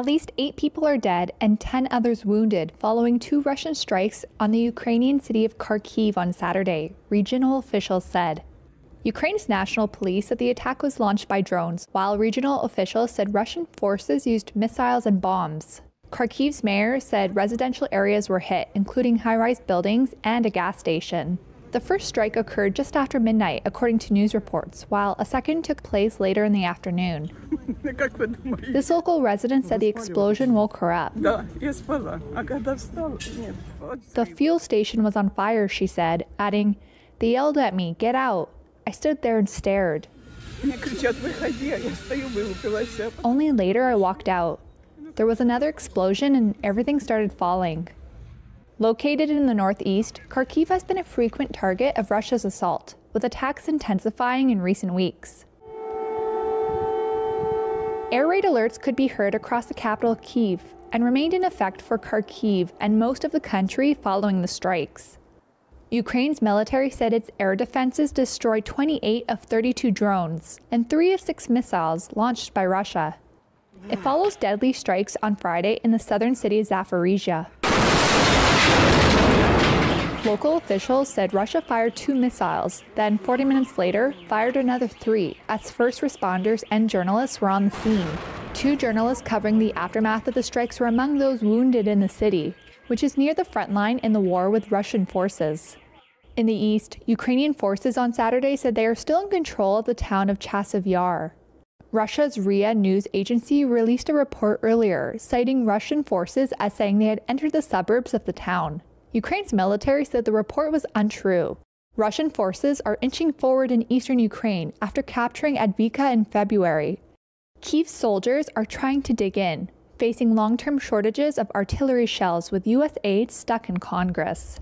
At least 8 people are dead and 10 others wounded following 2 Russian strikes on the Ukrainian city of Kharkiv on Saturday, regional officials said. Ukraine's national police said the attack was launched by drones, while regional officials said Russian forces used missiles and bombs. Kharkiv's mayor said residential areas were hit, including high-rise buildings and a gas station. The first strike occurred just after midnight, according to news reports, while a second took place later in the afternoon. This local resident said the explosion woke her up. The fuel station was on fire, she said, adding, "They yelled at me, 'Get out.' I stood there and stared. Only later I walked out. There was another explosion and everything started falling." Located in the northeast, Kharkiv has been a frequent target of Russia's assault, with attacks intensifying in recent weeks. Air raid alerts could be heard across the capital Kyiv and remained in effect for Kharkiv and most of the country following the strikes. Ukraine's military said its air defenses destroyed 28 of 32 drones and 3 of 6 missiles launched by Russia. It follows deadly strikes on Friday in the southern city of Zaporizhia. Local officials said Russia fired 2 missiles, then 40 minutes later fired another 3 as first responders and journalists were on the scene. 2 journalists covering the aftermath of the strikes were among those wounded in the city, which is near the front line in the war with Russian forces. In the east, Ukrainian forces on Saturday said they are still in control of the town of Chasiv Yar. Russia's RIA news agency released a report earlier, citing Russian forces as saying they had entered the suburbs of the town. Ukraine's military said the report was untrue. Russian forces are inching forward in eastern Ukraine after capturing Advika in February. Kyiv's soldiers are trying to dig in, facing long-term shortages of artillery shells with U.S. aid stuck in Congress.